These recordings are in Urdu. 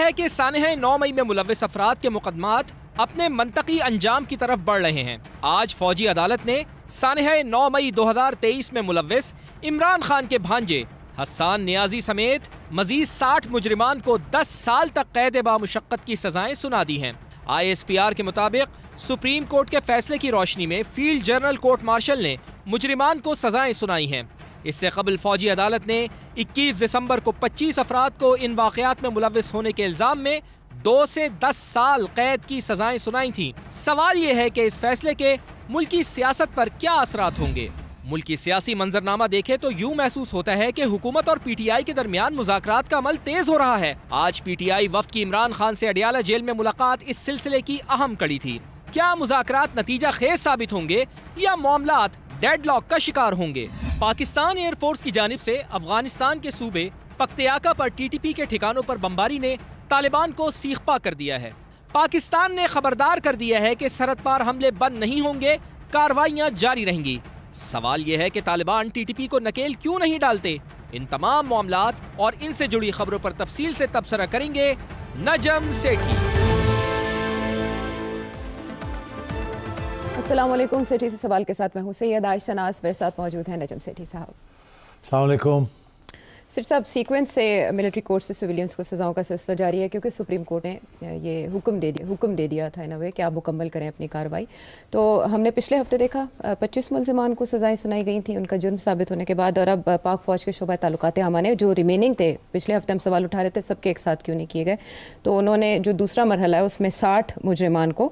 ہے کہ سانحہ 9 مئی میں ملوث افراد کے مقدمات اپنے منطقی انجام کی طرف بڑھ رہے ہیں۔ آج فوجی عدالت نے سانحہ 9 مئی 2023 میں ملوث عمران خان کے بھانجے حسان نیازی سمیت مزید 60 مجرمان کو 10 سال تک قید بامشقت کی سزائیں سنا دی ہیں۔ ISPR کے مطابق سپریم کورٹ کے فیصلے کی روشنی میں فیلڈ جنرل کورٹ مارشل نے مجرمان کو سزائیں سنائی ہیں۔ اس سے قبل فوجی عدالت نے 21 دسمبر کو 25 افراد کو ان واقعات میں ملوث ہونے کے الزام میں 2 سے 10 سال قید کی سزائیں سنائی تھیں۔ سوال یہ ہے کہ اس فیصلے کے ملکی سیاست پر کیا اثرات ہوں گے؟ ملکی سیاسی منظرنامہ دیکھے تو یوں محسوس ہوتا ہے کہ حکومت اور پی ٹی آئی کے درمیان مذاکرات کا عمل تیز ہو رہا ہے۔ آج پی ٹی آئی وفد کی عمران خان سے اڈیالہ جیل میں ملاقات اس سلسلے کی اہم کڑی تھی۔ کیا مذاکرات نتیجہ خیز ثابت ہوں گے یا معاملات ڈیڈ لاک کا شکار ہوں گے؟ پاکستان ایئر فورس کی جانب سے افغانستان کے صوبے پختیاکا پر ٹی ٹی پی کے ٹھکانوں پر بمباری نے طالبان کو سیخ پا کر دیا ہے۔ پاکستان نے خبردار کر دیا ہے کہ سرحد پار حملے بند نہیں ہوں گے، کارروائیاں جاری رہیں گی۔ سوال یہ ہے کہ طالبان ٹی ٹی پی کو نکیل کیوں نہیں ڈالتے؟ ان تمام معاملات اور ان سے جڑی خبروں پر تفصیل سے تبصرہ کریں گے نجم سیٹھی۔ السلام علیکم۔ سیٹھی سے سوال کے ساتھ میں ہوں سید عائشہ ناز، میرے ساتھ موجود ہیں نجم سیٹھی صاحب۔ السلام علیکم۔ سیٹھی صاحب، سیکوینس سے ملٹری کورٹ سے سویلینس کو سزاؤں کا سلسلہ جاری ہے، کیونکہ سپریم کورٹ نے یہ حکم دے دیا تھا انوے کہ آپ مکمل کریں اپنی کارروائی۔ تو ہم نے پچھلے ہفتے دیکھا 25 ملزمان کو سزائیں سنائی گئی تھیں ان کا جرم ثابت ہونے کے بعد، اور اب پاک فوج کے شعبہ تعلقات عامہ نے جو ریمیننگ تھے، پچھلے ہفتے ہم سوال اٹھا رہے تھے سب کے ایک ساتھ کیوں نہیں کیے گئے، تو انہوں نے جو دوسرا مرحلہ ہے اس میں 60 مجرمان کو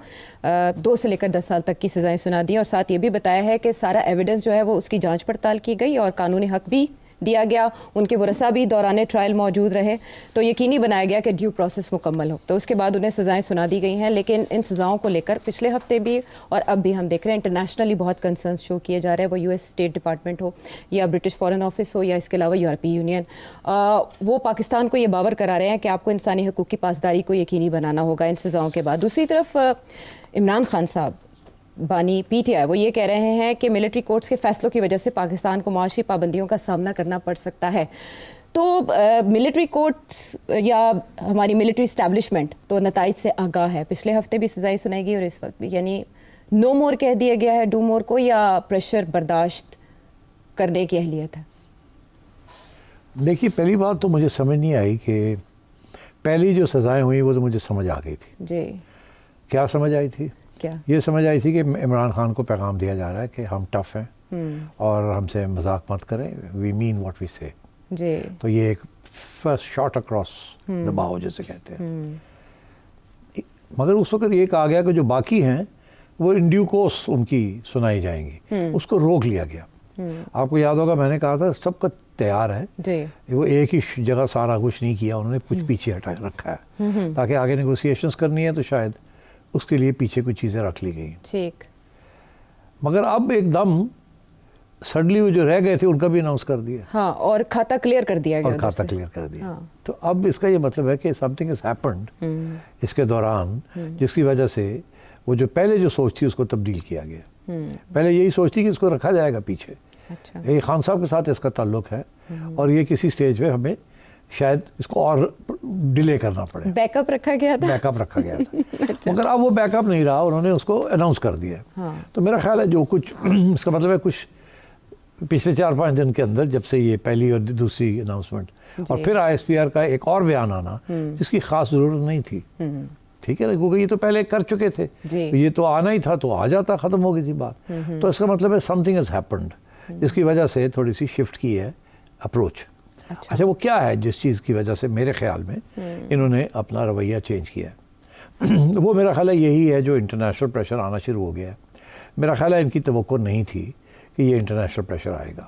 2 سے لے کر 10 سال تک کی سزائیں سنا دی، اور ساتھ یہ بھی بتایا ہے کہ سارا ایویڈنس جو ہے وہ اس کی جانچ پڑتال کی گئی اور قانونی حق بھی دیا گیا، ان کے ورثاء بھی دوران ٹرائل موجود رہے، تو یقینی بنایا گیا کہ ڈیو پروسیس مکمل ہو۔ تو اس کے بعد انہیں سزائیں سنا دی گئی ہیں، لیکن ان سزاؤں کو لے کر پچھلے ہفتے بھی اور اب بھی ہم دیکھ رہے ہیں انٹرنیشنلی بہت کنسرنس شو کیے جا رہے ہیں، وہ US اسٹیٹ ڈپارٹمنٹ ہو یا برٹش فارن آفس ہو یا اس کے علاوہ یورپی یونین، وہ پاکستان کو یہ باور کرا رہے ہیں کہ آپ کو انسانی حقوق کی پاسداری کو یقینی بنانا ہوگا ان سزاؤں کے بعد۔ دوسری طرف عمران خان صاحب بانی پی ٹی آئی وہ یہ کہہ رہے ہیں کہ ملٹری کورٹس کے فیصلوں کی وجہ سے پاکستان کو معاشی پابندیوں کا سامنا کرنا پڑ سکتا ہے۔ تو ملٹری کورٹس یا ہماری ملٹری اسٹیبلشمنٹ تو نتائج سے آگاہ ہے، پچھلے ہفتے بھی سزائیں سنائی گئی اور اس وقت بھی، یعنی نو مور کہہ دیا گیا ہے ڈو مور کو، یا پریشر برداشت کرنے کی اہلیت ہے؟ دیکھیے، پہلی بات تو مجھے سمجھ نہیں آئی کہ پہلی جو سزائیں ہوئیں وہ تو مجھے سمجھ آ گئی تھی۔ جی، کیا سمجھ آئی تھی؟ کیا یہ سمجھ آئی تھی کہ عمران خان کو پیغام دیا جا رہا ہے کہ ہم ٹف ہیں اور ہم سے مذاق مت کریں، وی مین واٹ وی سے۔ جی، تو یہ ایک فرسٹ شاٹ اکراس دا باؤ جیسے کہتے ہیں۔ مگر اس وقت یہ کہا گیا کہ جو باقی ہیں وہ ان ڈیو کورس ان کی سنائی جائیں گی، اس کو روک لیا گیا۔ آپ کو یاد ہوگا میں نے کہا تھا سب کا تیار ہے، جی، وہ ایک ہی جگہ سارا کچھ نہیں کیا، انہوں نے کچھ پیچھے ہٹا رکھا ہے تاکہ آگے نیگوسیشنز کرنی ہے تو شاید اس کے لیے پیچھے کچھ چیزیں رکھ لی گئی۔ ٹھیک۔ مگر اب ایک دم سڈنلی وہ جو رہ گئے تھے ان کا بھی اناؤنس کر دیا، ہاں، اور کھاتا کلیئر کر دیا گیا، اور کھاتا کلیئر کر دیا۔ تو اب اس کا یہ مطلب ہے کہ سم تھنگ ہیز ہیپنڈ اس کے دوران، جس کی وجہ سے وہ جو پہلے جو سوچ تھی اس کو تبدیل کیا گیا۔ پہلے یہی سوچ تھی کہ اس کو رکھا جائے گا پیچھے، یہ خان صاحب کے ساتھ اس کا تعلق ہے، اور یہ کسی سٹیج پہ ہمیں شاید اس کو اور ڈیلے کرنا پڑے۔ بیک اپ رکھا گیا تھا، بیک اپ رکھا گیا تھا، مگر اب وہ بیک اپ نہیں رہا، انہوں نے اس کو اناؤنس کر دیا۔ تو میرا خیال ہے جو کچھ اس کا مطلب ہے کچھ پچھلے 4-5 دن کے اندر، جب سے یہ پہلی اور دوسری اناؤنسمنٹ اور پھر ISPR کا ایک اور بیان آنا جس کی خاص ضرورت نہیں تھی، ٹھیک ہے نا، کیونکہ یہ تو پہلے کر چکے تھے، یہ تو آنا ہی تھا تو آ جاتا، ختم ہو گئی تھی بات۔ تو اس کا مطلب ہے سم تھنگ ہیز ہیپنڈ، جس کی وجہ سے تھوڑی سی شفٹ کی ہے اپروچ۔ اچھا، وہ کیا ہے جس چیز کی وجہ سے میرے خیال میں انہوں نے اپنا رویہ چینج کیا ہے؟ وہ میرا خیال ہے یہی ہے جو انٹرنیشنل پریشر آنا شروع ہو گیا ہے۔ میرا خیال ہے ان کی توقع نہیں تھی کہ یہ انٹرنیشنل پریشر آئے گا،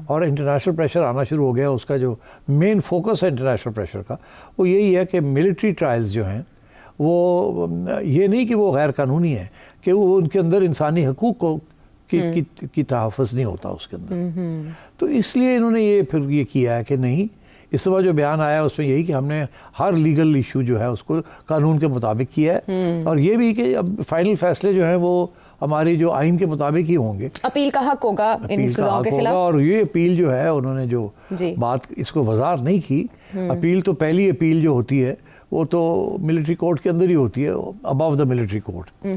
اور انٹرنیشنل پریشر آنا شروع ہو گیا۔ اس کا جو مین فوکس ہے انٹرنیشنل پریشر کا وہ یہی ہے کہ ملٹری ٹرائلز جو ہیں وہ یہ نہیں کہ وہ غیر قانونی ہے، کہ وہ ان کے اندر انسانی حقوق کو کی تحفظ نہیں ہوتا اس کے اندر۔ تو اس لیے انہوں نے یہ پھر یہ کیا ہے کہ نہیں، اس دفعہ جو بیان آیا اس میں یہی کہ ہم نے ہر لیگل ایشو جو ہے اس کو قانون کے مطابق کیا ہے، اور یہ بھی کہ اب فائنل فیصلے جو ہیں وہ ہماری جو آئین کے مطابق ہی ہوں گے۔ اپیل کا حق ہوگا ان سزاؤں کے خلاف، اور یہ اپیل جو ہے انہوں نے جو بات اس کو وضاحت نہیں کی، اپیل تو پہلی اپیل جو ہوتی ہے وہ تو ملٹری کورٹ کے اندر ہی ہوتی ہے, ابو دا ملٹری کورٹ,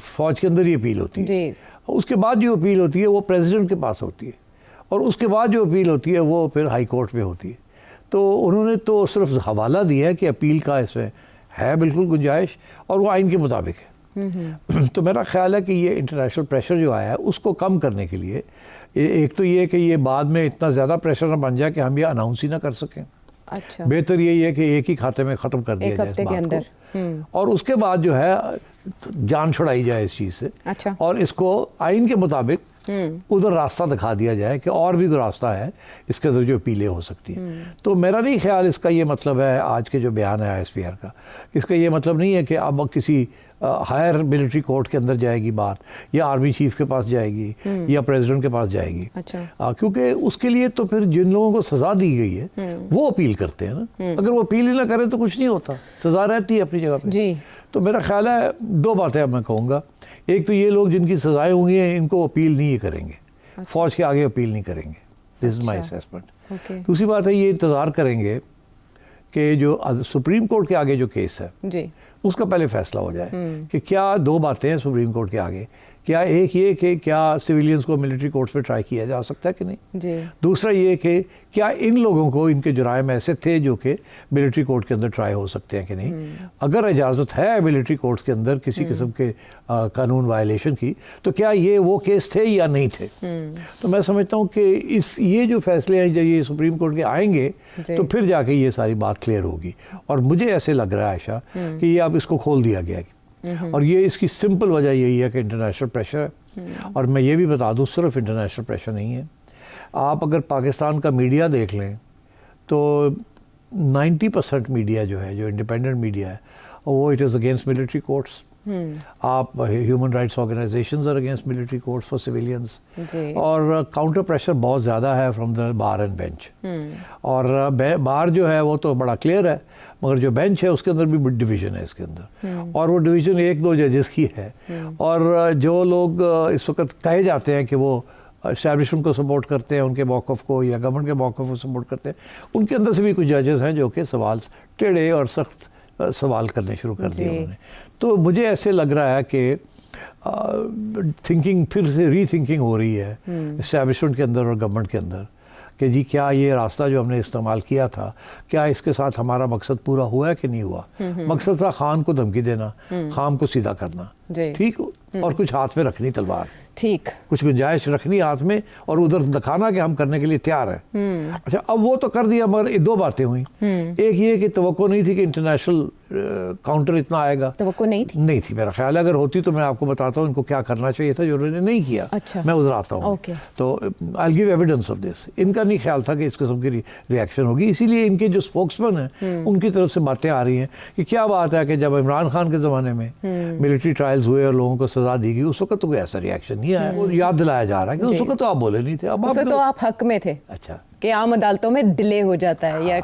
فوج کے اندر ہی اپیل ہوتی ہے. جی. اس کے بعد جو اپیل ہوتی ہے وہ پریزیڈنٹ کے پاس ہوتی ہے, اور اس کے بعد جو اپیل ہوتی ہے وہ پھر ہائی کورٹ میں ہوتی ہے. تو انہوں نے تو صرف حوالہ دیا ہے کہ اپیل کا اس میں ہے بالکل گنجائش, اور وہ آئین کے مطابق ہے. تو میرا خیال ہے کہ یہ انٹرنیشنل پریشر جو آیا ہے اس کو کم کرنے کے لیے, ایک تو یہ کہ یہ بعد میں اتنا زیادہ پریشر نہ بن جائے کہ ہم یہ اناؤنس ہی نہ کر سکیں. اچھا. بہتر یہی ہے کہ ایک ہی کھاتے میں ختم کر دیا ایک جائے ہفتے اس کے بات اندر. کو, اور اس کے بعد جو ہے جان چھڑائی جائے اس چیز سے. اچھا. اور اس کو آئین کے مطابق ادھر راستہ دکھا دیا جائے کہ اور بھی کوئی راستہ ہے اس کے ذریعے اپیلیں ہو سکتی ہیں. تو میرا نہیں خیال اس کا یہ مطلب ہے, آج کے جو بیان ہے ISPR کا, اس کا یہ مطلب نہیں ہے کہ اب کسی ہائر ملٹری کورٹ کے اندر جائے گی بات, یا آرمی چیف کے پاس جائے گی, یا پریزیڈنٹ کے پاس جائے گی. اچھا. کیونکہ اس کے لیے تو پھر جن لوگوں کو سزا دی گئی ہے وہ اپیل کرتے ہیں نا. اگر وہ اپیل ہی نہ کریں تو کچھ نہیں ہوتا, سزا رہتی ہے اپنی جگہ پہ. جی. تو میرا خیال ہے دو باتیں اب میں کہوں گا. ایک تو یہ لوگ جن کی سزائیں ہوں گی ان کو اپیل نہیں کریں گے, فوج کے آگے اپیل نہیں کریں گے. دس از مائی اسیسمنٹ. دوسری بات ہے یہ انتظار کریں گے کہ جو سپریم کورٹ کے آگے جو کیس ہے جی اس کا پہلے فیصلہ ہو جائے کہ کیا دو باتیں ہیں سپریم کورٹ کے آگے. کیا ایک یہ کہ کیا سویلینز کو ملٹری کورٹس پہ ٹرائی کیا جا سکتا ہے کہ نہیں. جی. دوسرا یہ کہ کیا ان لوگوں کو ان کے جرائم ایسے تھے جو کہ ملٹری کورٹ کے اندر ٹرائی ہو سکتے ہیں کہ نہیں. اگر اجازت ہے ملٹری کورٹس کے اندر کسی قسم کے قانون وائلیشن کی, تو کیا یہ وہ کیس تھے یا نہیں تھے. تو میں سمجھتا ہوں کہ یہ جو فیصلے ہیں جب یہ سپریم کورٹ کے آئیں گے تو پھر جا کے یہ ساری بات کلیئر ہوگی. اور مجھے ایسے لگ رہا ہے عائشہ کہ یہ اب اس کو کھول دیا گیا ہے, اور یہ اس کی سمپل وجہ یہی ہے کہ انٹرنیشنل پریشر ہے. اور میں یہ بھی بتا دوں صرف انٹرنیشنل پریشر نہیں ہے. آپ اگر پاکستان کا میڈیا دیکھ لیں تو 90% میڈیا جو ہے, جو انڈیپینڈنٹ میڈیا ہے, وہ it is against military courts. آپ human rights organizations are against military courts for civilians, اور کاؤنٹر پریشر بہت زیادہ ہے from the bar and bench. اور بار جو ہے وہ تو بڑا کلیئر ہے, مگر جو بینچ ہے اس کے اندر بھی ڈویژن ہے اس کے اندر, اور وہ ڈویژن 1-2 ججز کی ہے. اور جو لوگ اس وقت کہے جاتے ہیں کہ وہ اسٹیبلشمنٹ کو سپورٹ کرتے ہیں, ان کے موقف کو یا گورنمنٹ کے موقف کو سپورٹ کرتے ہیں, ان کے اندر سے بھی کچھ ججز ہیں جو کہ سوال ٹیڑھے اور سخت سوال کرنے شروع کر دیے انہوں نے. تو مجھے ایسے لگ رہا ہے کہ تھنکنگ پھر سے ری تھنکنگ ہو رہی ہے اسٹیبلشمنٹ کے اندر اور گورنمنٹ کے اندر کہ جی کیا یہ راستہ جو ہم نے استعمال کیا تھا, کیا اس کے ساتھ ہمارا مقصد پورا ہوا ہے کہ نہیں ہوا. مقصد تھا خان کو دھمکی دینا, خان کو سیدھا کرنا, ٹھیک, اور کچھ ہاتھ میں رکھنی تلوار, ٹھیک, کچھ گنجائش رکھنی ہاتھ میں, اور ادھر دکھانا کہ ہم کرنے کے لیے تیار ہیں. اچھا, اب وہ تو کر دیا, مگر 2 باتیں ہوئیں. ایک یہ کہ توقع نہیں تھی کہ انٹرنیشنل کاؤنٹر اتنا آئے گا. توقع نہیں تھی میرا خیال ہے. اگر ہوتی تو میں آپ کو بتاتا ہوں ان کو کیا کرنا چاہیے تھا جو انہوں نے نہیں کیا. میں ادھر آتا ہوں. تو I'll give evidence of this. ان کا نہیں خیال تھا کہ اس قسم کی ری ایکشن ہوگی, اسی لیے ان کے جو اسپوکس مین ہیں ان کی طرف سے باتیں آ رہی ہیں کہ کیا بات ہے کہ جب عمران خان کے زمانے میں ملٹری ٹرائلز ہوئے اور لوگوں کو سزا دی گئی, اس وقت تو کوئی ایسا ری ایکشن نہیں آیا. وہ یاد دلایا جا رہا ہے کہ اس وقت تو آپ بولے نہیں تھے. اب تو آپ حق میں تھے. اچھا, کہ عام عدالتوں میں ڈیلے ہو جاتا ہے یا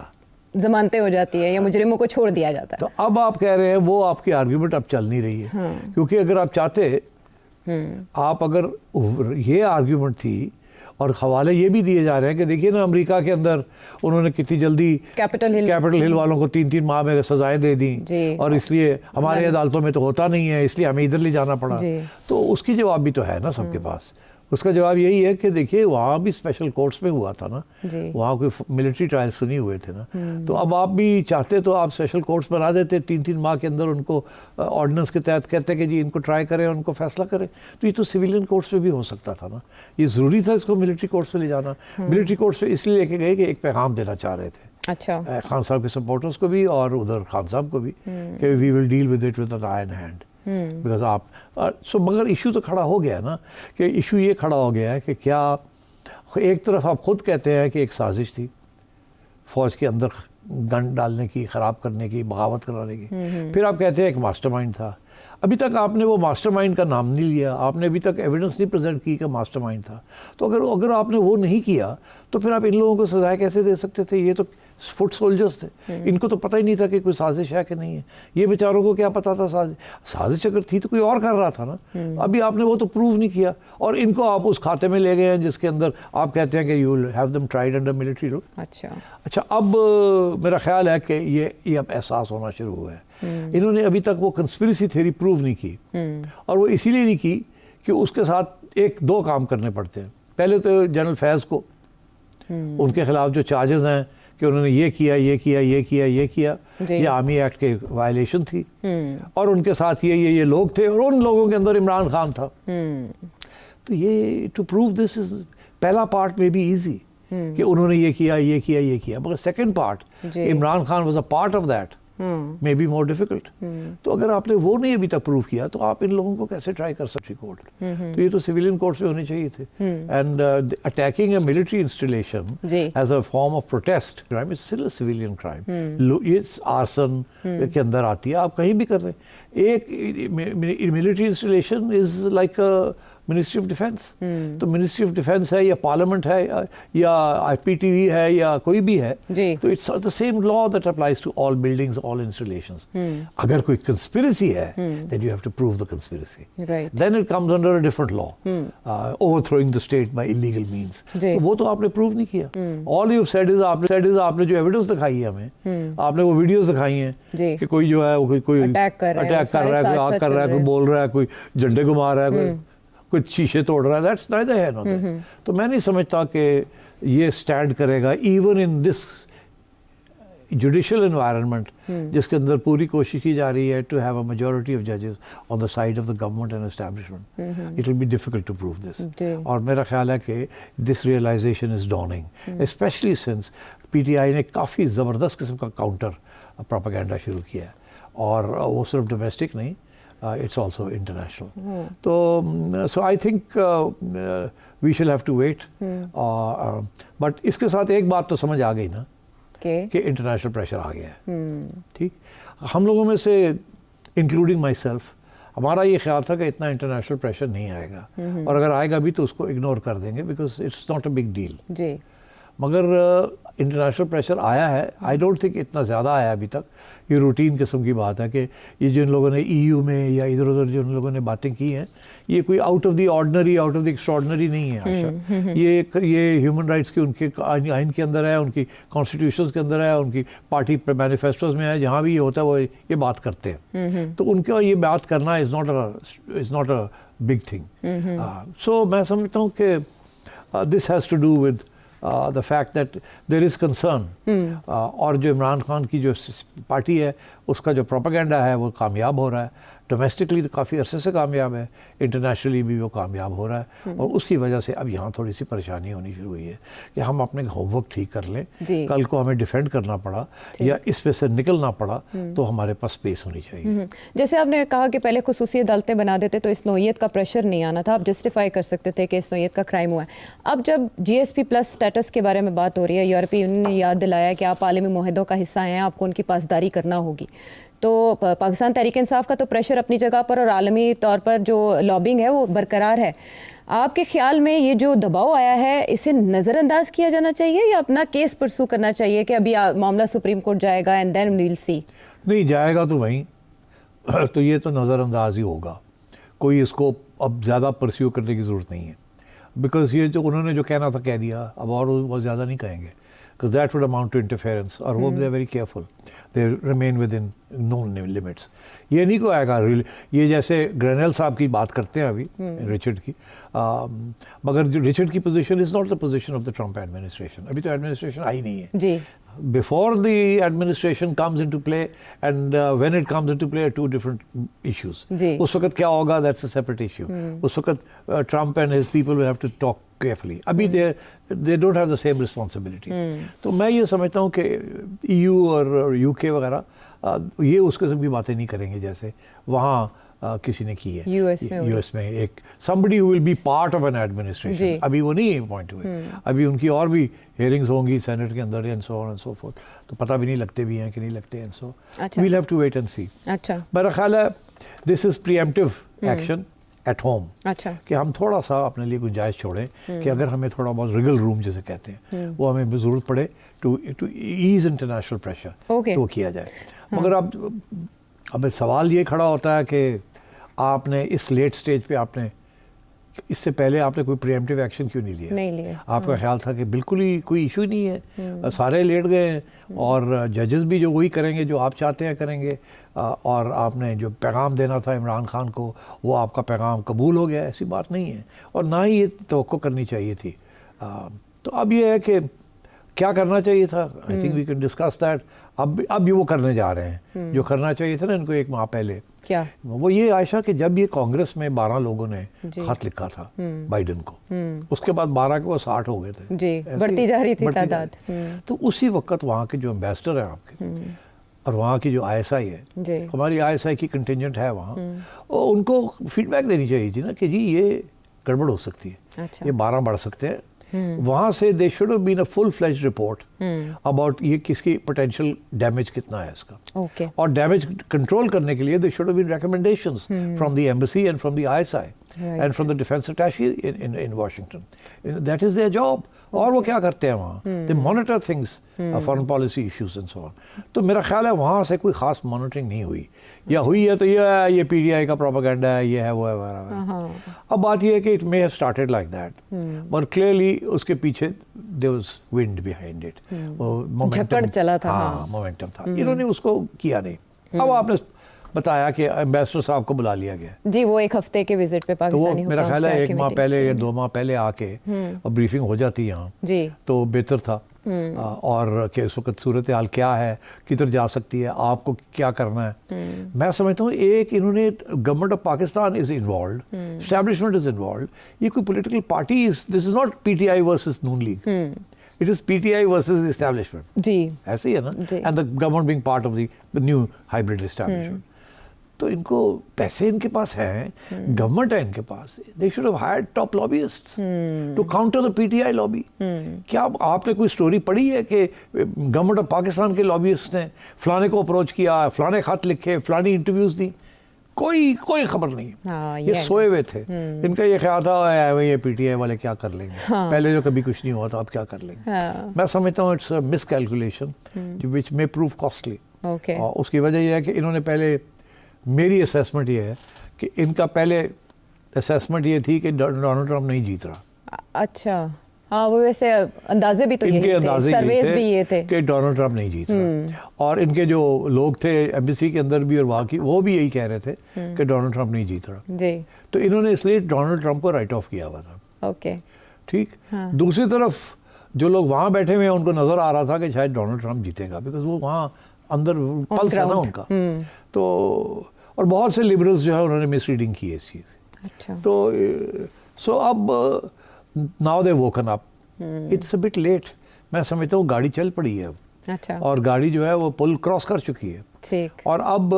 ضمانتیں ہو جاتی ہے یا مجرموں کو چھوڑ دیا جاتا ہے. تو اب آپ کہہ رہے ہیں وہ آپ کی آرگیومنٹ اب چل نہیں رہی ہے, کیونکہ اگر آپ چاہتے, آپ اگر یہ آرگیومنٹ تھی, اور حوالے یہ بھی دیے جا رہے ہیں کہ دیکھیے نا امریکہ کے اندر انہوں نے کتنی جلدی کیپٹل ہل والوں کو 3-3 ماہ میں سزائیں دے دیں, اور اس لیے ہمارے عدالتوں میں تو ہوتا نہیں ہے, اس لیے ہمیں ادھر لے جانا پڑا. تو اس کی جواب بھی تو ہے نا سب کے پاس. اس کا جواب یہی ہے کہ دیکھیے وہاں بھی اسپیشل کورٹس میں ہوا تھا نا, وہاں کوئی ملٹری ٹرائلز تو نہیں ہوئے تھے نا. تو اب آپ بھی چاہتے تو آپ اسپیشل کورٹس بنا دیتے, 3-3 ماہ کے اندر ان کو آرڈیننس کے تحت کہتے کہ جی ان کو ٹرائی کریں, ان کو فیصلہ کریں. تو یہ تو سویلین کورٹس میں بھی ہو سکتا تھا نا. یہ ضروری تھا اس کو ملٹری کورٹس میں لے جانا. ملٹری کورٹس میں اس لیے لے کے گئے کہ ایک پیغام دینا چاہ رہے تھے. اچھا, خان صاحب کے سپورٹرز کو بھی اور ادھر خان صاحب کو بھی کہ we will deal with it with an iron hand. Because آپ مگر ایشو تو کھڑا ہو گیا نا, کہ ایشو یہ کھڑا ہو گیا ہے کہ کیا ایک طرف آپ خود کہتے ہیں کہ ایک سازش تھی فوج کے اندر گن ڈالنے کی, خراب کرنے کی, بغاوت کرانے کی, پھر آپ کہتے ہیں ایک ماسٹر مائنڈ تھا. ابھی تک آپ نے وہ ماسٹر مائنڈ کا نام نہیں لیا, آپ نے ابھی تک ایویڈنس نہیں پریزنٹ کی کہ ماسٹر مائنڈ تھا. تو اگر آپ نے وہ نہیں کیا تو پھر آپ ان لوگوں کو سزائیں کیسے دے سکتے تھے؟ یہ تو فٹ سولجرز تھے, ان کو تو پتہ ہی نہیں تھا کہ کوئی سازش ہے کہ نہیں ہے. یہ بیچاروں کو کیا پتا تھا سازش اگر تھی تو کوئی اور کر رہا تھا نا. ابھی آپ نے وہ تو پروو نہیں کیا, اور ان کو آپ اس کھاتے میں لے گئے ہیں جس کے اندر آپ کہتے ہیں کہ you will have them tried under military rule. اچھا اب میرا خیال ہے کہ یہ اب احساس ہونا شروع ہوا ہے. انہوں نے ابھی تک وہ کنسپریسی تھیوری پروو نہیں کی, اور وہ اسی لیے نہیں کی کہ اس کے ساتھ ایک دو کام کرنے پڑتے ہیں. پہلے تو جنرل فیض کو ان کے خلاف جو چارجز ہیں کہ انہوں نے یہ کیا یہ آرمی ایکٹ کے وائلیشن تھی, اور ان کے ساتھ یہ لوگ تھے, اور ان لوگوں کے اندر عمران خان تھا. تو یہ ٹو پروو دس از پہلا پارٹ میں بھی ایزی کہ انہوں نے یہ کیا, مگر second part Imran Khan was a part of that may be more difficult. تو اگر آپ نے وہ نہیں ابھی تک پروف کیا تو آپ ان لوگوں کو کیسے ٹرائی کر سکتے کورٹ. تو یہ تو سویلین کورٹس میں ہونے چاہیے تھے. And attacking a military installation as a form of protest crime is still a civilian crime. یہ آرسن کے اندر آتی ہے, آپ کہیں بھی کر رہے ہیں. ایک military installation is like ministry of defence. تو منسٹری آف ڈیفینس ہے یا پارلیمنٹ ہے یا آئی پی ٹی وی ہے یا کوئی بھی ہے, تو it's the same law that applies to all buildings, all installations. اگر کوئی کنسپریسی ہے then you have to prove the conspiracy, then it comes under a different law, overthrowing the state by illegal means. تو وہ تو آپ نے پروو نہیں کیا. آل یو سیڈ از آپ نے جو ایویڈنس دکھائی ہے ہمیں, آپ نے وہ ویڈیوز دکھائی ہیں کہ کوئی جو ہے کوئی اٹیک کر رہا ہے, کوئی آگ کر رہا ہے, کوئی بول رہا ہے, کوئی جھنڈے کو مار رہا ہے, کوئی شیشے توڑ رہا ہے. دیٹس نائدر ہیئر نار دیر. تو میں نہیں سمجھتا کہ یہ اسٹینڈ کرے گا even in this judicial environment جس کے اندر پوری کوشش کی جا رہی ہے to have a majority of ججز on the side of the government and establishment. It will be difficult to prove this. اور میرا خیال ہے کہ this realization is dawning, especially since P T I نے کافی زبردست قسم کا کاؤنٹر پروپیگنڈا شروع کیا ہے, اور وہ صرف ڈومیسٹک نہیں, it's also international. So I think we shall have to wait. But اس کے ساتھ ایک بات تو سمجھ آ گئی نا کہ انٹرنیشنل پریشر آ گیا ہے. ٹھیک, ہم لوگوں میں سے انکلوڈنگ مائی سیلف, ہمارا یہ خیال تھا کہ اتنا انٹرنیشنل پریشر نہیں آئے گا, اور اگر آئے گا بھی تو اس کو اگنور کر دیں گے because it's not a big deal. مگر انٹرنیشنل پریشر آیا ہے. آئی ڈونٹ تھنک اتنا زیادہ آیا ابھی تک. یہ روٹین قسم کی بات ہے کہ یہ جن لوگوں نے ای یو میں یا ادھر ادھر جن لوگوں نے باتیں کی ہیں, یہ کوئی out of the ordinary, out of the extraordinary نہیں ہے عائشہ. یہ ہیومن رائٹس کے ان کے آئین کے اندر ہے, ان کی کانسٹیٹیوشنز کے اندر ہے, ان کی پارٹی مینیفیسٹوز میں ہے, جہاں بھی یہ ہوتا ہے وہ یہ بات کرتے ہیں. تو ان کا یہ بات کرنا is not a big thing. So میں سمجھتا ہوں کہ this has to do with the fact that there is concern. اور جو عمران خان کی جو پارٹی ہے اس کا جو پروپیگنڈا ہے وہ کامیاب ہو رہا ہے. ڈومیسٹکلی تو کافی عرصے سے کامیاب ہے, انٹرنیشنلی بھی وہ کامیاب ہو رہا ہے, اور اس کی وجہ سے اب یہاں تھوڑی سی پریشانی ہونی شروع ہوئی ہے کہ ہم اپنے ہوم ورک ٹھیک کر لیں. کل کو ہمیں ڈیفینڈ کرنا پڑا یا اس پہ سے نکلنا پڑا تو ہمارے پاس اسپیس ہونی چاہیے. جیسے آپ نے کہا کہ پہلے خصوصی عدالتیں بنا دیتے تو اس نوعیت کا پریشر نہیں آنا تھا, آپ جسٹیفائی کر سکتے تھے کہ اس نوعیت کا کرائم ہوا ہے. اب جب جی ایس پی پلس اسٹیٹس کے بارے میں بات ہو رہی ہے, یورپی یونین نے یاد دلایا کہ آپ عالمی معاہدوں کا حصہ ہیں, آپ کو ان کی پاسداری کرنا ہوگی. تو پاکستان تحریک انصاف کا تو پریشر اپنی جگہ پر اور عالمی طور پر جو لابنگ ہے وہ برقرار ہے. آپ کے خیال میں یہ جو دباؤ آیا ہے اسے نظر انداز کیا جانا چاہیے یا اپنا کیس پرسو کرنا چاہیے کہ ابھی معاملہ سپریم کورٹ جائے گا اینڈ دین ویل سی؟ نہیں جائے گا تو وہیں, تو یہ تو نظر انداز ہی ہوگا. کوئی اس کو اب زیادہ پرسیو کرنے کی ضرورت نہیں ہے, بیکاز یہ جو انہوں نے جو کہنا تھا کہہ دیا, اب اور وہ زیادہ نہیں کہیں گے, because that would amount to interference. اور وہ they are very careful, they remain within known limits. یہ نہیں کو آئے گا, یہ جیسے گرینل صاحب کی بات کرتے ہیں ابھی رچرڈ کی, مگر جو رچرڈ کی position is not the position of the Trump administration. ابھی تو ایڈمنسٹریشن آئی نہیں ہے جی. Before the administration comes into play and when it comes into play are two different issues. اس وقت کیا ہوگا, that's a separate issue. اس وقت Trump and his people will have to talk carefully. ابھی they don't have the same responsibility. تو میں یہ سمجھتا ہوں کہ EU اور UK وغیرہ یہ اس قسم کی باتیں نہیں کریں گے جیسے وہاں کسی نے کی ہے یو ایس میں. ایک somebody who will be part of an administration. ابھی وہ نہیں اپوائنٹ ہوئے, ابھی ان کی اور بھی ہیئرنگز ہوں گی سینٹ کے اندر and so on and so forth. تو پتہ بھی نہیں لگتے بھی ہیں کہ نہیں لگتے, and so we'll have to wait and see. میرا خیال ہے this is preemptive action at home اچھا کہ ہم تھوڑا سا اپنے لیے گنجائش چھوڑیں کہ اگر ہمیں تھوڑا بہت ریگل روم جسے کہتے ہیں وہ ہمیں ضرورت پڑے to ease international pressure okay تو کیا جائے. مگر اب سوال یہ کھڑا ہوتا ہے کہ آپ نے اس لیٹ سٹیج پہ آپ نے اس سے پہلے آپ نے کوئی پریمپٹیو ایکشن کیوں نہیں لیا؟ آپ کا خیال تھا کہ بالکل ہی کوئی ایشو ہی نہیں ہے, سارے لیٹ گئے ہیں اور ججز بھی جو وہی کریں گے جو آپ چاہتے ہیں کریں گے, اور آپ نے جو پیغام دینا تھا عمران خان کو وہ آپ کا پیغام قبول ہو گیا. ایسی بات نہیں ہے اور نہ ہی یہ توقع کرنی چاہیے تھی. تو اب یہ ہے کہ کیا کرنا چاہیے تھا, I think we can discuss that. اب یہ وہ کرنے جا رہے ہیں جو کرنا چاہیے تھا نا ان کو ایک ماہ پہلے. کیا وہ یہ عائشہ کہ جب یہ کانگریس میں 12 لوگوں نے خط لکھا تھا بائیڈن کو, اس کے بعد 12 کے وہ 60 ہو گئے تھے, جی بڑھتی جا رہی تھی تعداد. تو اسی وقت وہاں کے جو امبیسڈر ہیں آپ کے اور وہاں کی جو ISI ہے, ہماری ISI کی کنٹینجنٹ ہے وہاں, ان کو فیڈ بیک دینی چاہیے تھی نا کہ جی یہ گڑبڑ ہو سکتی ہے, یہ 12 بڑھ سکتے ہیں. وہاں سے they should have been a full fledged report about یہ کس کی پوٹینشیل ڈیمیج کتنا ہے اس کا, اور ڈیمیج کنٹرول کرنے کے لیے they should have been recommendations from the embassy and from the ISI and from the defence attache in Washington. That is their job. اور وہ کیا کرتے ہیں وہاں, they monitor things, foreign policy issues and so on. تو میرا خیال ہے وہاں سے کوئی خاص مانیٹرنگ نہیں ہوئی, یا ہوئی ہے تو یہ PTI کا پروپیگنڈا ہے, یہ ہے وہ ہے وغیرہ. اب بات یہ ہے کہ it may have started like that, اور کلیئرلی اس کے پیچھے there was wind behind it, وہ جھکڑ چلا تھا, ہاں مومنٹم تھا. انہوں نے اس کو کیا نہیں. اب آپ نے بتایا کہ امبیسڈر صاحب کو بلا لیا گیا, جی وہ ایک ہفتے کے وزٹ پہ پاکستانی میرا خیال ہے 1 ماہ پہلے یا 2 ماہ پہلے آ کے بریفنگ ہو جاتی یہاں جی تو بہتر تھا. اور کہ اس وقت صورتحال کیا ہے, کدھر جا سکتی ہے, آپ کو کیا کرنا ہے. میں سمجھتا ہوں ایک انہوں نے government of Pakistan is involved, establishment is involved. یہ کوئی political party this is not PTI versus Noon League, it is PTI versus the establishment. جی ایسے ہی ہے نا, and the government being part of the new hybrid establishment. تو ان کو پیسے ان کے پاس ہیں, گورنمنٹ ہے ان کے پاس, they should have hired top lobbyists to counter the PTI lobby. کیا آپ نے کوئی سٹوری پڑھی ہے کہ گورنمنٹ آف پاکستان کے لابیسٹ نے فلانے کو اپروچ کیا, فلانے خط لکھے, فلانی انٹرویوز دی؟ کوئی خبر نہیں. یہ سوئے ہوئے تھے. ان کا یہ خیال تھا یہ PTI والے کیا کر لیں گے, پہلے جو کبھی کچھ نہیں ہوا تھا اب کیا کر لیں گے. میں سمجھتا ہوں it's miscalculation which may prove costly. اور اس کی وجہ یہ ہے کہ انہوں نے پہلے, میری اسیسمنٹ یہ ہے کہ ان کا پہلے اسیسمنٹ یہ تھی کہ ڈونلڈ ٹرمپ نہیں جیت رہا. اچھا ہاں وہ ویسے اندازے بھی تو ان کے اندازے سرویز بھی یہ تھے کہ ڈونلڈ ٹرمپ نہیں جیت رہا, اور ان کے جو لوگ تھے ایمبیسی کے اندر بھی اور وہاں کی, وہ بھی یہی کہہ رہے تھے کہ ڈونلڈ ٹرمپ نہیں جیت رہا. جی تو انہوں نے اس لیے ڈونلڈ ٹرمپ کو رائٹ آف کیا ہوا تھا. اوکے ٹھیک. دوسری طرف جو لوگ وہاں بیٹھے ہوئے ہیں ان کو نظر آ رہا تھا کہ شاید ڈونلڈ ٹرمپ جیتے گا, بیکاز وہ وہاں اندر پلس ہے نا ان کا. تو اور بہت سے لبرلز جو ہے انہوں نے مس ریڈنگ کی ہے اس چیز. اچھا تو سو اب now they woken up, it's a bit late. میں سمجھتا ہوں گاڑی چل پڑی ہے اب, اچھا, اور گاڑی جو ہے وہ پل کراس کر چکی ہے. ٹھیک. اور اب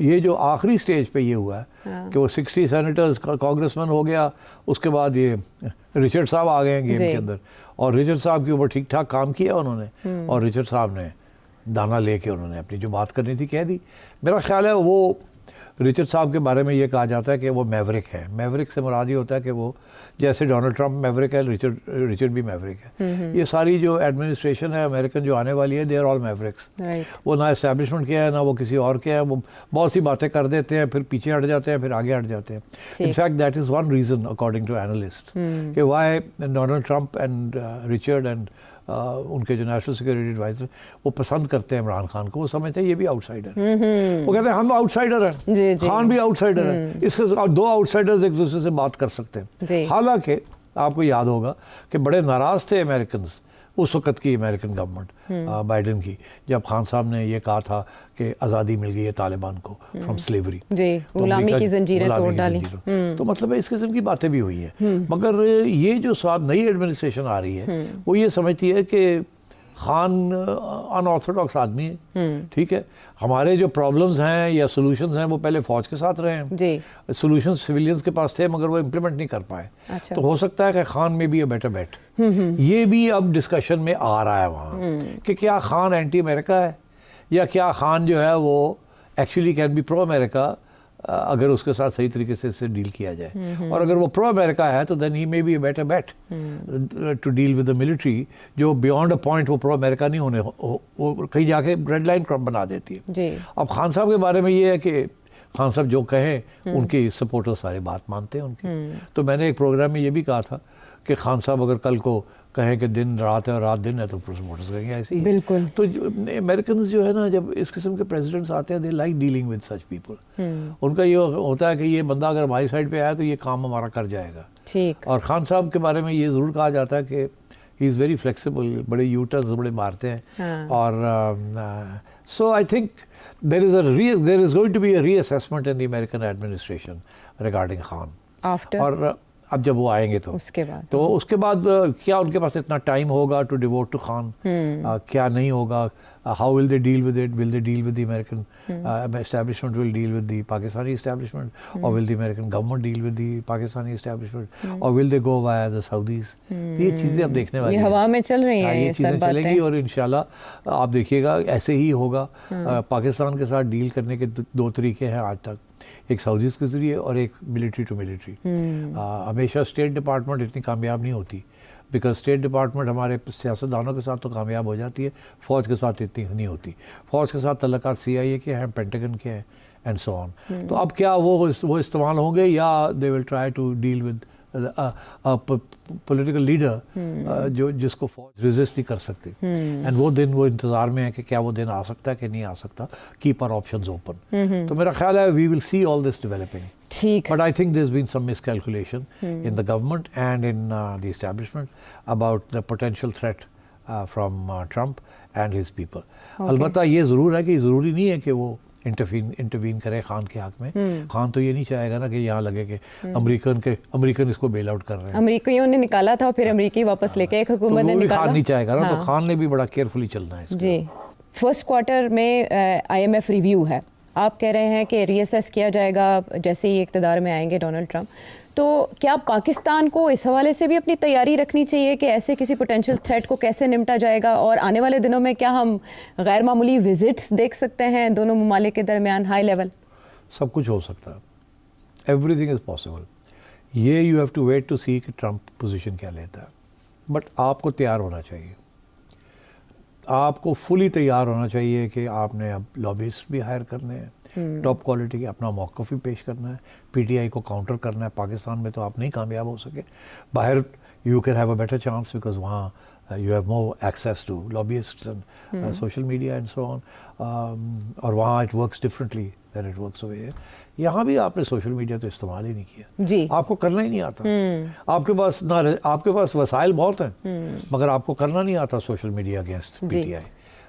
یہ جو آخری سٹیج پہ یہ ہوا ہے کہ وہ 60 سینیٹرز کانگریس مین ہو گیا, اس کے بعد یہ رچرڈ صاحب آ گئے ہیں گیم کے اندر, اور رچرڈ صاحب کے اوپر ٹھیک ٹھاک کام کیا انہوں نے, اور رچرڈ صاحب نے دانا لے کے انہوں نے اپنی جو بات کرنی تھی کہہ دی. میرا خیال ہے وہ رچرڈ صاحب کے بارے میں یہ کہا جاتا ہے کہ وہ میوریک ہے. میوریک سے مراد یہ ہوتا ہے کہ وہ جیسے ڈونلڈ ٹرمپ میوریک ہے, رچرڈ بھی میوریک ہے. یہ ساری جو ایڈمنسٹریشن ہے امریکن جو آنے والی ہے, دے آر آل میوریکس. وہ نہ اسٹیبلشمنٹ کیا ہے نہ وہ کسی اور کے ہے, وہ بہت سی باتیں کر دیتے ہیں, پھر پیچھے ہٹ جاتے ہیں, پھر آگے ہٹ جاتے ہیں. In fact that is one reason according to analyst کہ why Donald Trump and Richard and ان کے جو نیشنل سیکورٹی ایڈوائزر وہ پسند کرتے ہیں عمران خان کو. وہ سمجھتے ہیں یہ بھی آؤٹ سائڈر ہے. وہ کہتے ہیں ہم آؤٹ سائڈر ہیں, خان بھی آؤٹ سائڈر ہے. اس کے دو آؤٹ سائڈرز ایک دوسرے سے بات کر سکتے ہیں. حالانکہ آپ کو یاد ہوگا کہ بڑے ناراض تھے امریکنز اس وقت کی امریکن گورنمنٹ بائیڈن کی, جب خان صاحب نے یہ کہا تھا کہ آزادی مل گئی ہے طالبان کو فرام سلیوری, غلامی کی زنجیریں توڑ ڈالی. تو مطلب ہے اس قسم کی باتیں بھی ہوئی ہیں. مگر یہ جو صاحب نئی ایڈمنسٹریشن آ رہی ہے وہ یہ سمجھتی ہے کہ خان ان آرتھوڈاکس آدمی ہے. ٹھیک ہے, ہمارے جو پرابلمز ہیں یا سولوشنز ہیں وہ پہلے فوج کے ساتھ رہے ہیں. سولوشنز سویلینز کے پاس تھے مگر وہ امپلیمنٹ نہیں کر پائے. تو ہو سکتا ہے کہ خان میں بھی اے بیٹر بیٹ. یہ بھی اب ڈسکشن میں آ رہا ہے وہاں کہ کیا خان اینٹی امریکہ ہے, یا کیا خان جو ہے وہ ایکچولی کین بی پرو امریکہ اگر اس کے ساتھ صحیح طریقے سے اسے ڈیل کیا جائے. اور اگر وہ پرو امریکہ ہے تو then he may be a better bet to deal with the military, جو بیانڈ اے پوائنٹ وہ پرو امریکہ نہیں ہونے, وہ کہیں جا کے ریڈ لائن بنا دیتی ہے. اب خان صاحب کے بارے میں یہ ہے کہ خان صاحب جو کہیں ان کی سپورٹر سارے بات مانتے ہیں ان کی. تو میں نے ایک پروگرام میں یہ بھی کہا تھا کہ خان صاحب اگر کل کو کہیں کہ دن رات ہے اور رات دن ہے تو سپورٹرز کہیں گے ایسے ہی. بالکل. تو امریکنز جو ہے نا, جب اس قسم کے پریزیڈنٹس آتے ہیں they like dealing with such people. ان کا یہ ہوتا ہے کہ یہ بندہ اگر ہماری سائڈ پہ آیا تو یہ کام ہمارا کر جائے گا. ٹھیک. اور خان صاحب کے بارے میں یہ ضرور کہا جاتا ہے کہ ہی از ویری فلیکسیبل, بڑے یو ٹرنز بڑے مارتے ہیں. اور so I think there is going to be a reassessment in the American administration regarding Khan. After? اور اب جب وہ آئیں گے تو اس کے بعد کیا ان کے پاس اتنا ٹائم ہوگا ٹو ڈیووٹ ٹو خان, کیا نہیں ہوگا, how will they deal with it, will they deal with the American establishment, will deal with the Pakistani establishment, or will the American government deal with the Pakistani establishment, or will they go via the Saudis. یہ چیزیں اب دیکھنے والی ہیں, یہ ہوا میں چل رہی ہیں, یہ چیزیں چلیں گی اور انشاءاللہ آپ دیکھیے گا ایسے ہی ہوگا. پاکستان کے ساتھ ڈیل کرنے کے دو طریقے ہیں آج تک, ایک سعودیز کے ذریعے اور ایک ملٹری ٹو ملٹری. ہمیشہ اسٹیٹ ڈپارٹمنٹ اتنی کامیاب نہیں ہوتی, بیکاز اسٹیٹ ڈپارٹمنٹ ہمارے سیاستدانوں کے ساتھ تو کامیاب ہو جاتی ہے, فوج کے ساتھ اتنی نہیں ہوتی. فوج کے ساتھ تعلقات CIA کے ہیں, پینٹاگن کے ہیں, اینڈ سو آن. تو اب کیا وہ استعمال ہوں گے یا they will try to deal with political leader جس کو فوج ریزسٹ نہیں کر سکتی. اینڈ وہ دن وہ انتظار میں ہے کہ کیا وہ دن آ سکتا ہے کہ نہیں آ سکتا. Keep our options open. تو میرا خیال ہے we will see all this developing. But I think there's been some miscalculation in the government and in the establishment about the potential threat from Trump and his people. البتہ یہ ضرور ہے کہ ضروری نہیں ہے کہ وہ انٹروین کرے خان کے حق میں. خان تو یہ نہیں چاہے گا نا کہ یہاں لگے کہ امریکن اس کو بیل آؤٹ کر رہے ہیں. امریکیوں نے نکالا تھا پھر امریکی واپس لے کے ایک حکومت نے نکالا. خان نہیں چاہے گا نا, تو خان نے بھی بڑا کیئرفلی چلنا ہے. جی. فرسٹ کوارٹر میں IMF ریویو ہے, آپ کہہ رہے ہیں کہ ری ایسیس کیا جائے گا جیسے ہی اقتدار میں آئیں گے ڈونلڈ ٹرمپ. تو کیا پاکستان کو اس حوالے سے بھی اپنی تیاری رکھنی چاہیے کہ ایسے کسی پوٹینشیل تھریٹ کو کیسے نمٹا جائے گا, اور آنے والے دنوں میں کیا ہم غیر معمولی وزٹس دیکھ سکتے ہیں دونوں ممالک کے درمیان ہائی لیول؟ سب کچھ ہو سکتا ہے, ایوری تھنگ از پاسبل. یہ you have to wait to see کہ ٹرمپ پوزیشن کیا لیتا ہے. بٹ آپ کو تیار ہونا چاہیے, آپ کو فلی تیار ہونا چاہیے کہ آپ نے اب لابیسٹ بھی ہائر کرنے ہیں, ٹاپ کوالٹی کے, اپنا موقف بھی پیش کرنا ہے, PTI کو کاؤنٹر کرنا ہے. پاکستان میں تو آپ نہیں کامیاب ہو سکے, باہر you can have a better chance because وہاں you have more access to lobbyists and social media and so on, اور وہاں it works differently than it works away. یہاں بھی آپ نے سوشل میڈیا تو استعمال ہی نہیں کیا. جی. آپ کو کرنا ہی نہیں آتا. آپ کے پاس وسائل بہت ہیں مگر آپ کو کرنا نہیں آتا سوشل میڈیا اگینسٹ PTI.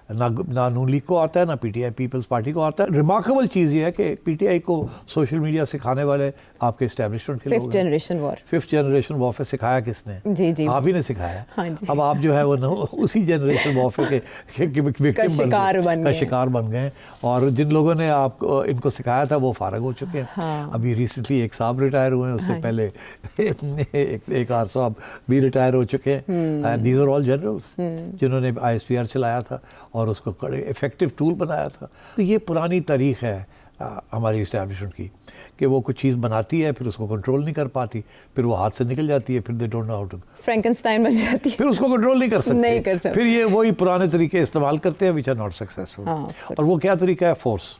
نہ نون لیگ کو آتا ہے, نہ PTI پیپلز پارٹی کو آتا ہے. ریمارکیبل چیز یہ ہے کہ PTI کو سوشل میڈیا سکھانے والے آپ کے اسٹیبلشمنٹ کے لوگ ہیں. ففتھ جنریشن وارفیئر سکھایا کس نے؟ جی جی آپ ہی نے سکھایا. اب آپ جو ہے وہ اسی جنریشن وارفیئر کے شکار بن گئے. اور جن لوگوں نے آپ کو ان کو سکھایا تھا وہ فارغ ہو چکے ہیں. ابھی ریسنٹلی ایک صاحب ریٹائر ہوئے ہیں, اس سے پہلے ایک آر صاحب بھی ریٹائر ہو چکے ہیں. دیز آر آل جنرلس جنہوں نے ISPR چلایا تھا اور اس کو افیکٹو ٹول بنایا تھا. تو یہ پرانی تاریخ ہے ہماری اسٹیبلشمنٹ کی کہ وہ کچھ چیز بناتی ہے, پھر اس کو کنٹرول نہیں کر پاتی, پھر وہ ہاتھ سے نکل جاتی ہے, پھر they don't know how to Frankenstein بن جاتی ہے, پھر اس کو کنٹرول نہیں کر سکتے. پھر یہ وہی پرانے طریقے استعمال کرتے ہیں وچ آر ناٹ سکسیسفل. اور وہ کیا طریقہ ہے؟ فورس.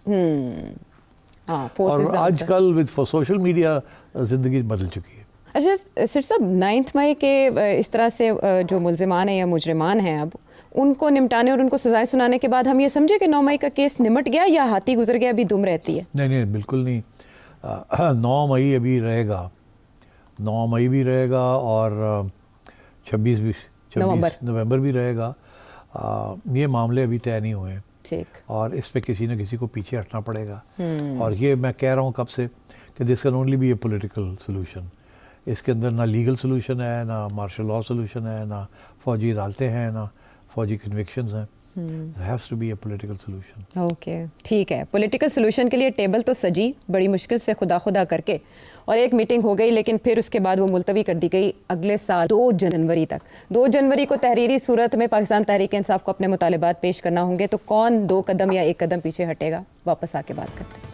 اور آج کل ود سوشل میڈیا زندگی بدل چکی ہے. اچھا سر صاحب, 9 مئی کے اس طرح سے جو ملزمان ہیں یا مجرمان ہیں اب ان کو نمٹانے اور ان کو سزائیں سنانے کے بعد ہم یہ سمجھے کہ 9 مئی کا کیس نمٹ گیا یا ہاتھی گزر گیا ابھی دم رہتی ہے؟ نہیں بالکل نہیں. 9 مئی ابھی رہے گا, 9 مئی بھی رہے گا اور 26 نومبر بھی رہے گا. یہ معاملے ابھی طے نہیں ہوئے ہیں اور اس پہ کسی نہ کسی کو پیچھے ہٹنا پڑے گا. اور یہ میں کہہ رہا ہوں کب سے کہ this can only be a political solution. اس کے اندر نہ لیگل سولوشن ہے, نہ مارشل لا سولوشن ہے, نہ فوجی عدالتیں ہیں, نہ فوجی کنوکشنز ہیں. There has to be a political solution. Okay ٹھیک ہے. پولیٹیکل سولوشن کے لیے ٹیبل تو سجی بڑی مشکل سے خدا کر کے, اور ایک میٹنگ ہو گئی, لیکن پھر اس کے بعد وہ ملتوی کر دی گئی اگلے سال 2 جنوری تک. 2 جنوری کو تحریری صورت میں پاکستان تحریک انصاف کو اپنے مطالبات پیش کرنا ہوں گے. تو کون 2 قدم یا 1 قدم پیچھے ہٹے گا؟ واپس آ کے بات کرتے ہیں.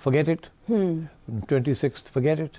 forget it, 26th forget it,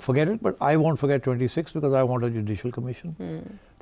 forget it, but I won't forget 26th because I want a judicial commission।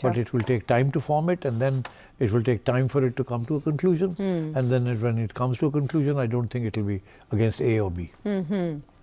but it will take time to form it, and then it will take time for it to come to a conclusion, and then when it comes to a conclusion, I don't think it will be against A or B.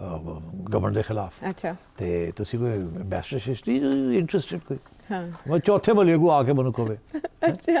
Government ਦੇ ਖਿਲਾਫ। ਅੱਛਾ ਤੇ ਤੁਸੀਂ ਕੋਈ ਐਂਬੈਸਡਰਸ਼ਿਪ ਨਹੀਂ ਇੰਟਰਸਟਿਡ ਕੋਈ? ਹਾਂ ਮੈਂ ਚੌਥੇ ਮਹੱਲੇ ਕੋ ਆ ਕੇ ਮੈਨੂੰ ਕਹੇ ਅੱਛਾ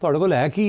ਤੁਹਾਡੇ ਕੋਲ ਹੈ ਕੀ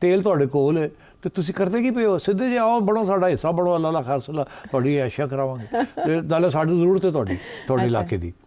ਤੇਲ ਤੁਹਾਡੇ ਕੋਲ ਹੈ, ਤੇ ਤੁਸੀਂ ਕਰਦੇ ਕੀ ਪਏ ਹੋ, ਸਿੱਧੇ ਜੇ ਆਓ, ਬਣੋ ਸਾਡਾ ਹਿੱਸਾ ਬਣੋ, ਅੱਲਾਹ ਦਾ ਖਾਸਲਾ ਤੁਹਾਡੀ ਐਸ਼ਾ ਕਰਾਵਾਂਗੇ, ਤੇ ਨਾਲੇ ਸਾਡੀ ਜ਼ਰੂਰਤ ਹੈ ਤੁਹਾਡੇ ਇਲਾਕੇ ਦੀ।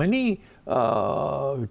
many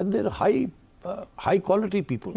and they're high quality people,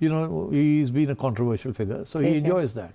you know, he's been a controversial figure, so he enjoys that.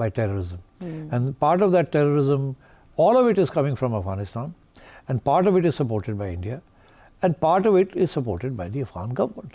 by terrorism. And part of that terrorism, all of it is coming from Afghanistan, and part of it is supported by India, and part of it is supported by the Afghan government.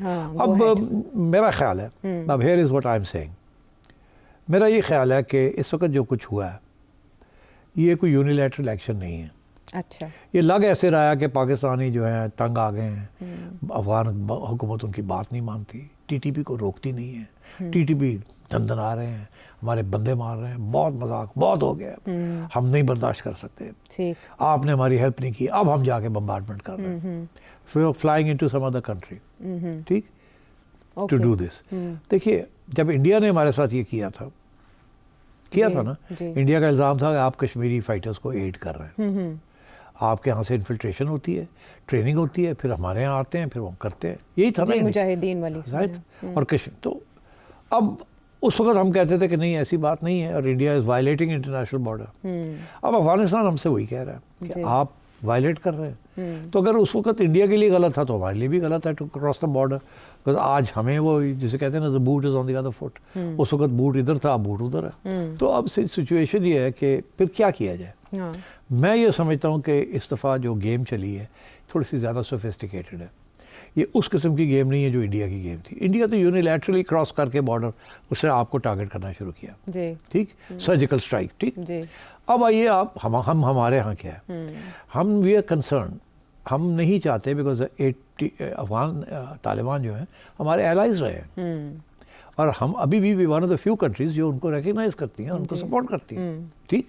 اب میرا خیال ہے, اب here is what I am seeing, میرا یہ خیال ہے کہ اس وقت جو کچھ ہوا ہے یہ کوئی یونیلیٹرل ایکشن نہیں ہے. اچھا, یہ لگ ایسے رہا ہے کہ پاکستانی جو ہیں تنگ آ گئے ہیں, افغان حکومت ان کی بات نہیں مانتی, ٹی ٹی پی کو روکتی نہیں ہے, ٹی ٹی پی دندن آ رہے ہیں, ہمارے بندے مار رہے ہیں, بہت مذاق بہت ہو گیا, ہم نہیں برداشت کر سکتے, آپ نے ہماری ہیلپ نہیں کی, اب ہم جا کے بمبارڈمنٹ کر رہے ہیں, flying into some other country, ٹھیک, ٹو ڈو دس. دیکھیے جب انڈیا نے ہمارے ساتھ یہ کیا تھا نا, انڈیا کا الزام تھا کہ آپ کشمیری فائٹرز کو ایڈ کر رہے ہیں, آپ کے یہاں سے انفلٹریشن ہوتی ہے, ٹریننگ ہوتی ہے, پھر ہمارے یہاں آتے ہیں, پھر وہ کرتے ہیں, یہی تھا نا مجاہدین والی رائٹ. اور تو اب اس وقت ہم کہتے تھے کہ نہیں ایسی بات نہیں ہے, اور India is violating international border. اب افغانستان ہم سے وہی کہہ رہا ہے کہ آپ وائلیٹ کر رہے ہیں, تو اگر اس وقت انڈیا کے لیے غلط تھا تو ہمارے لیے بھی غلط ہے ٹو کراس دا بارڈر. بس آج ہمیں وہ جسے کہتے ہیں نا the boot is on the other foot, اس وقت بوٹ ادھر تھا, اب بوٹ ادھر ہے. تو اب سچویشن یہ ہے کہ پھر کیا کیا جائے. میں یہ سمجھتا ہوں کہ اس دفعہ جو گیم چلی ہے تھوڑی سی زیادہ سوفسٹیکیٹڈ ہے. یہ اس قسم کی گیم نہیں ہے جو انڈیا کی گیم تھی. انڈیا تو یونیلیٹرلی کراس کر کے بارڈر اس نے آپ کو ٹارگٹ کرنا شروع کیا, ٹھیک, سرجیکل اسٹرائک, ٹھیک. اب آئیے آپ ہم ہمارے ہاں کیا ہے, ہم وی آر کنسرن, ہم نہیں چاہتے بیکاز افغان طالبان جو ہیں ہمارے الائز رہے ہیں, اور ہم ابھی بھی one of the few countries جو ان کو ریکگنائز کرتی ہیں, ان کو سپورٹ کرتی ہیں, ٹھیک.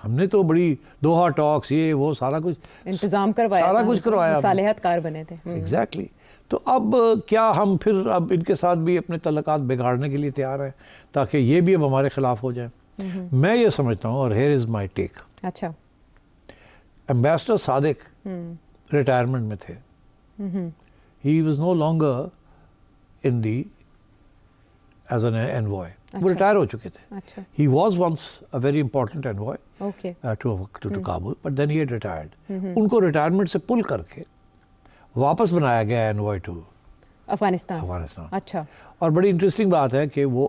ہم نے تو بڑی دوحہ ٹاکس یہ وہ سارا کچھ انتظام کروایا, سارا کچھ کروایا, مصالحت کار بنے تھے. ایگزیکٹلی. تو اب کیا ہم پھر اب ان کے ساتھ بھی اپنے تعلقات بگاڑنے کے لیے تیار ہیں تاکہ یہ بھی اب ہمارے خلاف ہو جائیں؟ میں یہ سمجھتا ہوں, اور ہیئر از مائی ٹیک. اچھا, ایمبیسڈر صادق ریٹائرمنٹ میں تھے, he was no longer in the as an envoy, وہ ریٹائر ہو چکے تھے. He was once a very important envoy to Kabul, but then he had retired. ان کو ریٹائرمنٹ سے پل کر کے واپس بنایا گیا انوائے ٹو افغانستان. اچھا, اور بڑی انٹرسٹنگ بات ہے کہ وہ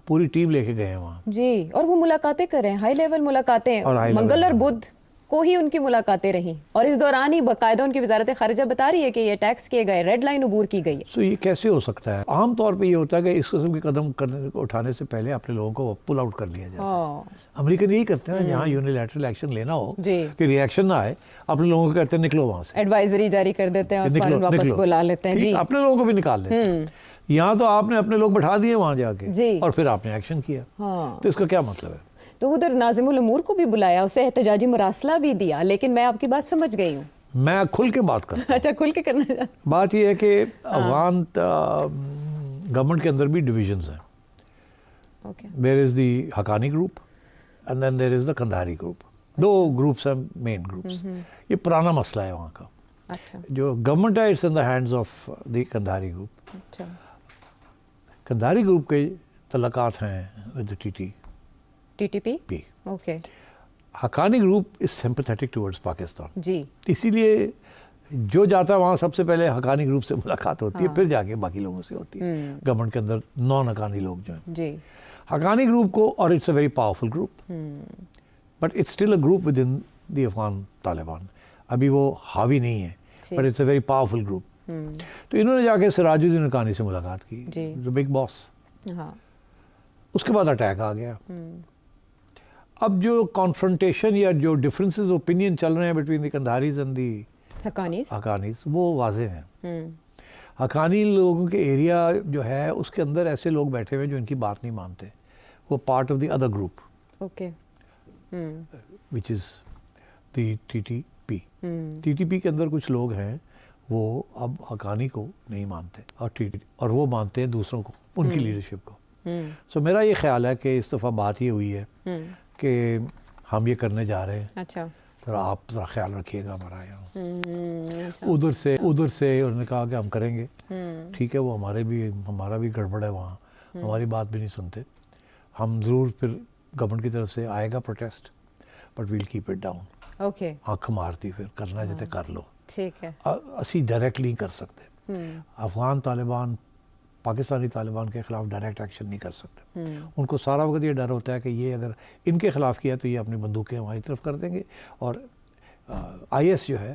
پوری ٹیم لے کے گئے ہیں وہاں جی, اور وہ ملاقاتیں کریں, ہائی لیول ملاقاتیں, منگل اور بدھ کو ہی ان کی ملاقاتیں رہیں, اور اس دوران ہی باقاعدہ ان کی وزارت خارجہ بتا رہی ہے کہ یہ ٹیکس کیے گئے, ریڈ لائن عبور کی گئی ہے. تو یہ کیسے ہو سکتا ہے؟ عام طور پہ یہ ہوتا ہے کہ اس قسم کے قدم اٹھانے سے پہلے اپنے لوگوں کو پل آؤٹ کر لیا جاتا ہے. امریکن یہی کرتے ہیں, جہاں یونیلیٹرل ایکشن لینا ہو کہ ری ایکشن نہ آئے, اپنے لوگوں کو کہتے ہیں نکلو وہاں سے, ایڈوائزری جاری کر دیتے ہیں اور فوراً واپس بلا لیتے ہیں. جی, اپنے لوگوں کو بھی نکال دیتے ہیں. یہاں تو آپ نے اپنے لوگ بٹھا دیے وہاں جا کے, اور پھر آپ نے ایکشن کیا. تو اس کا کیا مطلب ہے؟ تو ادھر ناظم الامور کو بھی بلایا, اسے احتجاجی مراسلہ بھی دیا, لیکن میں آپ کی بات سمجھ گئی ہوں. میں کھل کے بات کرتا ہوں. اچھا, کھل کے کرنا چاہتا ہوں. بات یہ ہے کہ افغان گورنمنٹ کے اندر بھی ڈویژنز ہیں. There is the Haqqani group and then there is the Kandahari group. دو گروپس ہیں, مین گروپس. یہ پرانا مسئلہ ہے وہاں کا. جو گورنمنٹ ہے it's in the hands of the Kandahari group. Kandahari group کے تعلقات ہیں with T T P. Okay. Haqqani group is sympathetic towards Pakistan. جی, اسی لیے جو جاتا ہے وہاں سب سے پہلے حقانی گروپ سے ملاقات ہوتی ہے, پھر جا کے باقی لوگوں سے ہوتی ہے. گورنمنٹ کے اندر نان حقانی لوگ جو ہیں. جی, حقانی گروپ کو, اور it's a very powerful group, but it's still a group within the Afghan Taliban. ابھی وہ حاوی نہیں ہے, but it's a very powerful group. تو انہوں نے جا کے سراج الدین حقانی سے ملاقات کی, جو بگ باس. اس کے بعد اٹیک آ گیا. اب جو کانفرنٹیشن یا جو ڈفرینسز اوپینین چل رہے ہیں بٹوین دی قندھاریز اینڈ دی حقانیز, وہ واضح ہیں. حقانی لوگوں کے ایریا جو ہے اس کے اندر ایسے لوگ بیٹھے ہوئے جو ان کی بات نہیں مانتے. وہ part of the other group, which is the T T P. T T پی کے اندر کچھ لوگ ہیں وہ اب حقانی کو نہیں مانتے, اور وہ مانتے ہیں دوسروں کو, ان کی لیڈرشپ کو. سو میرا یہ خیال ہے کہ اس دفعہ بات یہ ہوئی ہے کہ ہم یہ کرنے جا رہے ہیں. اچھا, ذرا آپ ذرا خیال رکھیے گا ہمارا یہاں. ادھر سے انہوں نے کہا کہ ہم کریں گے. ٹھیک ہے, وہ ہمارا بھی گڑبڑ ہے وہاں, ہماری بات بھی نہیں سنتے. ہم ضرور پھر گورنمنٹ کی طرف سے آئے گا protest, but we'll keep it down. Okay, آنکھ مارتی پھر کرنا جاتے کر لو. ٹھیک ہے. اسی ڈائریکٹ نہیں کر سکتے. افغان طالبان پاکستانی طالبان کے خلاف ڈائریکٹ ایکشن نہیں کر سکتے. ان کو سارا وقت یہ ڈر ہوتا ہے کہ یہ اگر ان کے خلاف کیا تو یہ اپنی بندوقیں ہماری طرف کر دیں گے. اور آئی ایس جو ہے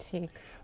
ٹھیک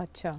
اچھا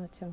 اچھا